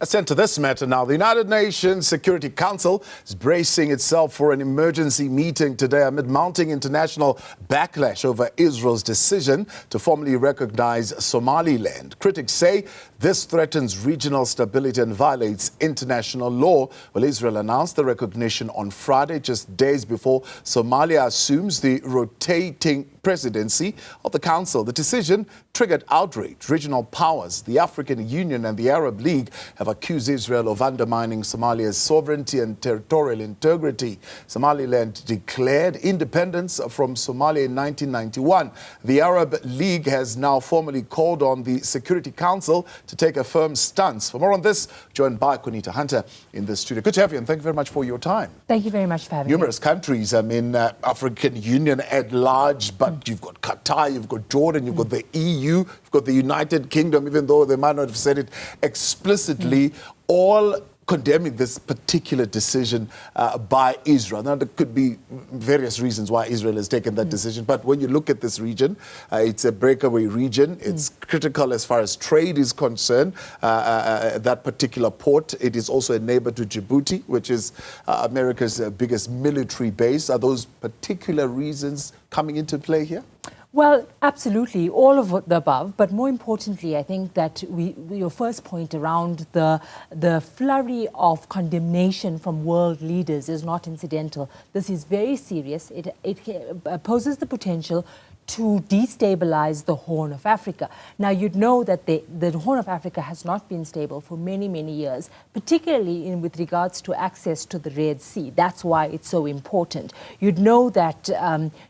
Let's turn to this matter now. The United Nations Security Council is bracing itself for an emergency meeting today amid mounting international backlash over Israel's decision to formally recognize Somaliland. Critics say this threatens regional stability and violates international law. Well, Israel announced the recognition on Friday, just days before Somalia assumes the rotating presidency of the Council. The decision triggered outrage. Regional powers, the African Union and the Arab League have accused Israel of undermining Somalia's sovereignty and territorial integrity. Somaliland declared independence from Somalia in 1991. The Arab League has now formally called on the Security Council to take a firm stance. For more on this, joined by Qaanitah in the studio. Good to have you, and thank you very much for your time. Thank you very much for having me. Numerous countries, African Union at large, but you've got Qatar, you've got Jordan, you've got the EU, you've got the United Kingdom, even though they might not have said it explicitly, all condemning this particular decision by Israel. Now, there could be various reasons why Israel has taken that decision, but when you look at this region, it's a breakaway region. It's critical as far as trade is concerned, that particular port. It is also a neighbor to Djibouti, which is America's biggest military base. Are those particular reasons coming into play here? Well, absolutely, all of the above. But more importantly, I think that your first point around the flurry of condemnation from world leaders is not incidental. This is very serious. It poses the potential to destabilize the Horn of Africa. Now, you'd know that the Horn of Africa has not been stable for many, many years, particularly with regards to access to the Red Sea. That's why it's so important. You'd know that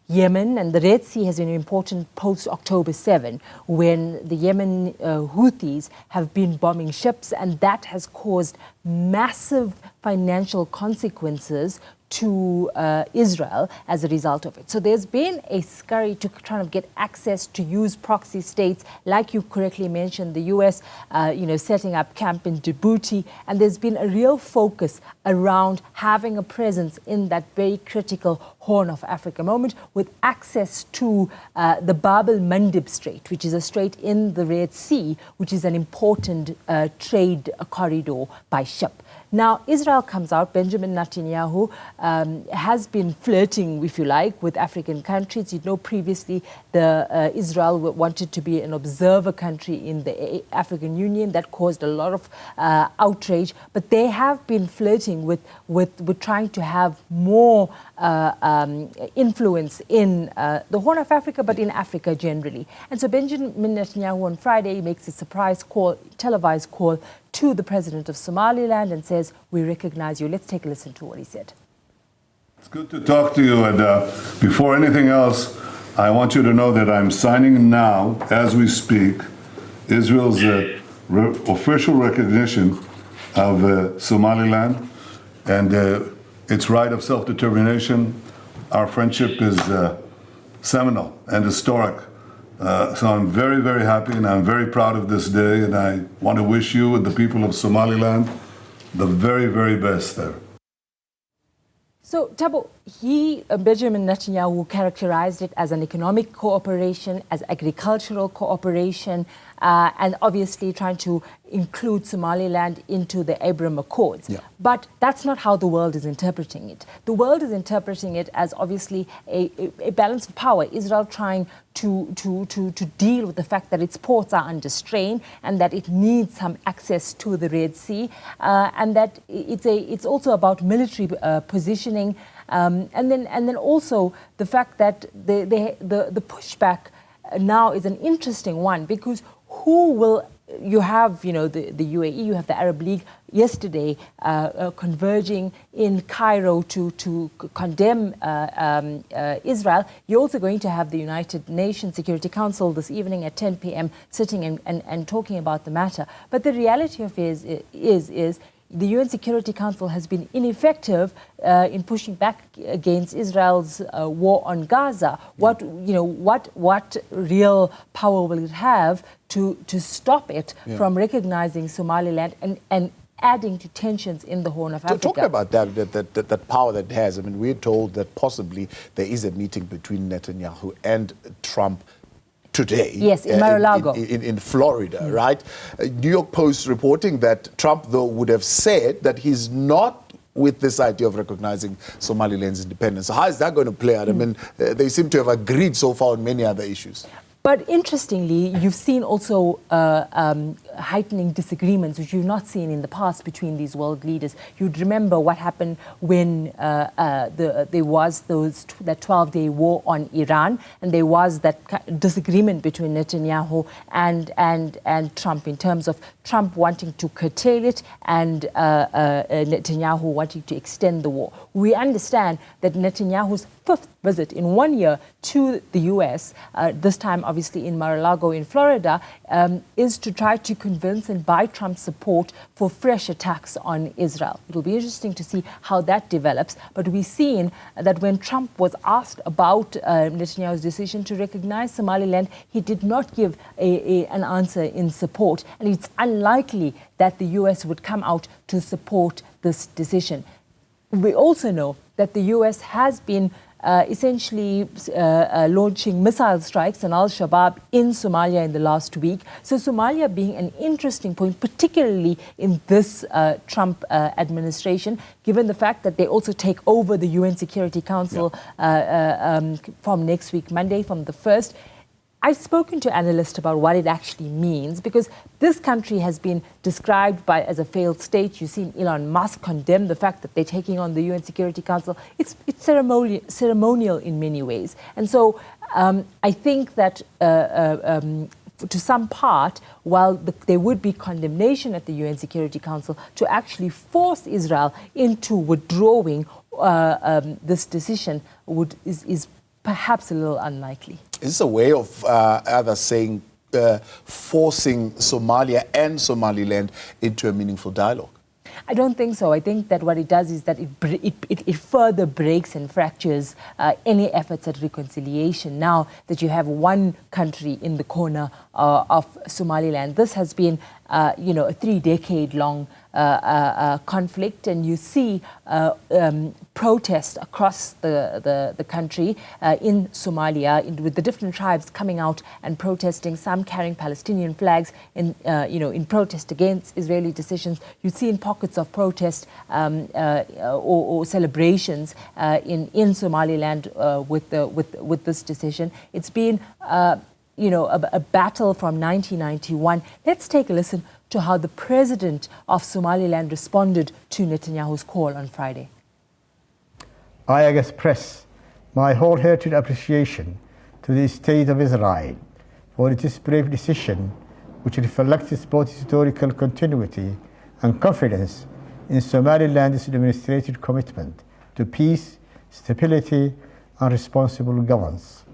Yemen and the Red Sea has been important post-October 7, when the Yemen Houthis have been bombing ships, and that has caused massive financial consequences to Israel as a result of it. So there's been a scurry to try to get access to use proxy states, like you correctly mentioned, the US, setting up camp in Djibouti, and there's been a real focus around having a presence in that very critical Horn of Africa moment, with access to the Bab el-Mandeb Strait, which is a strait in the Red Sea, which is an important trade corridor by ship. Now, Israel comes out. Benjamin Netanyahu has been flirting, if you like, with African countries. You know, previously Israel wanted to be an observer country in the African Union. That caused a lot of outrage. But they have been flirting with trying to have more influence in the Horn of Africa, but in Africa generally. And so Benjamin Netanyahu on Friday makes a surprise call, televised call, to the president of Somaliland and says, "We recognize you." Let's take a listen to what he said. It's good to talk to you, and before anything else, I want you to know that I'm signing now, as we speak, Israel's official recognition of Somaliland and its right of self-determination. Our friendship is seminal and historic. So I'm very, very happy, and I'm very proud of this day, and I want to wish you and the people of Somaliland the very, very best there. So, Tabo, Benjamin Netanyahu characterized it as an economic cooperation, as agricultural cooperation, and obviously trying to include Somaliland into the Abraham Accords. Yeah. But that's not how the world is interpreting it. The world is interpreting it as obviously a balance of power. Israel trying to deal with the fact that its ports are under strain and that it needs some access to the Red Sea, and that it's also about military positioning, and then also the fact that the pushback now is an interesting one, because who will you have, the UAE, you have the Arab League yesterday converging in Cairo to condemn Israel. You're also going to have the United Nations Security Council this evening at 10 p.m. sitting and talking about the matter. But the reality of it is the UN Security Council has been ineffective in pushing back against Israel's war on Gaza. What real power will it have to stop it from recognizing Somaliland and adding to tensions in the Horn of Africa? Talking about that power that it has, I mean, we're told that possibly there is a meeting between Netanyahu and Trump today. Yes, in Mar-a-Lago. In Florida, right? New York Post reporting that Trump, though, would have said that he's not with this idea of recognizing Somaliland's independence. So how is that going to play out? I mean, they seem to have agreed so far on many other issues. But interestingly, you've seen also heightening disagreements, which you've not seen in the past between these world leaders. You'd remember what happened when there was that 12-day war on Iran, and there was that disagreement between Netanyahu and Trump in terms of Trump wanting to curtail it and Netanyahu wanting to extend the war. We understand that Netanyahu's fifth visit in 1 year to the U.S., this time obviously in Mar-a-Lago in Florida, is to try to convince and buy Trump's support for fresh attacks on Israel. It will be interesting to see how that develops, but we've seen that when Trump was asked about Netanyahu's decision to recognize Somaliland, he did not give an answer in support, and it's unlikely that the U.S. would come out to support this decision. We also know that the U.S. has been essentially launching missile strikes on al-Shabaab in Somalia in the last week. So Somalia being an interesting point, particularly in this Trump administration, given the fact that they also take over the UN Security Council from next week, Monday, from the 1st. I've spoken to analysts about what it actually means, because this country has been described as a failed state. You've seen Elon Musk condemn the fact that they're taking on the UN Security Council. It's ceremonial in many ways. And so I think that to some part, while there would be condemnation at the UN Security Council, to actually force Israel into withdrawing this decision is perhaps a little unlikely. Is this a way of either saying forcing Somalia and Somaliland into a meaningful dialogue? I don't think so. I think that what it does is that it further breaks and fractures any efforts at reconciliation. Now that you have one country in the corner of Somaliland, this has been, a 3-decade-long conflict, and you see protests across the country in Somalia, with the different tribes coming out and protesting, some carrying Palestinian flags in protest against Israeli decisions. You see in pockets of protest or celebrations in Somaliland with this decision. It's been a battle from 1991. Let's take a listen to how the president of Somaliland responded to Netanyahu's call on Friday. I express my wholehearted appreciation to the State of Israel for its brave decision, which reflects both historical continuity and confidence in Somaliland's demonstrated commitment to peace, stability, and responsible governance.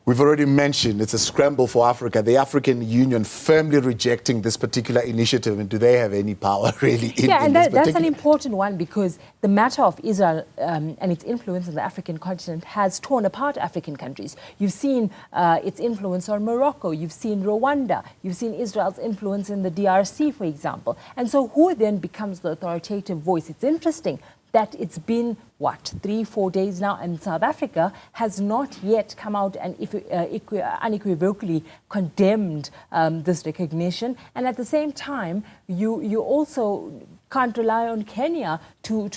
We've already mentioned it's a scramble for Africa. The African Union firmly rejecting this particular initiative. And do they have any power really in this that's an important one, because the matter of Israel and its influence on the African continent has torn apart African countries. You've seen its influence on Morocco. You've seen Rwanda. You've seen Israel's influence in the DRC, for example. And so who then becomes the authoritative voice? It's interesting that it's been, 3-4 days now, and South Africa has not yet come out and unequivocally condemned this recognition. And at the same time, you also can't rely on Kenya to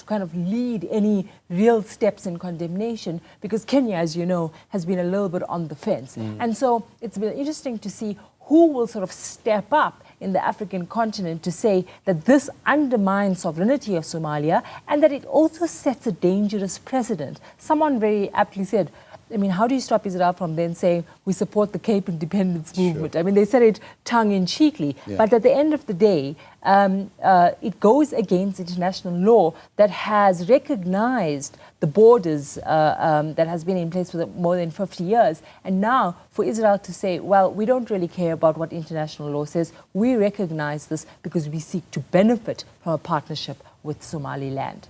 kind of lead any real steps in condemnation, because Kenya, as you know, has been a little bit on the fence. And so it's been interesting to see who will sort of step up in the African continent to say that this undermines sovereignty of Somalia, and that it also sets a dangerous precedent. Someone very aptly said, how do you stop Israel from then saying we support the Cape independence movement? Sure. They said it tongue-in-cheekly, but at the end of the day, it goes against international law that has recognized the borders that has been in place for more than 50 years. And now for Israel to say, well, we don't really care about what international law says. We recognize this because we seek to benefit from a partnership with Somaliland.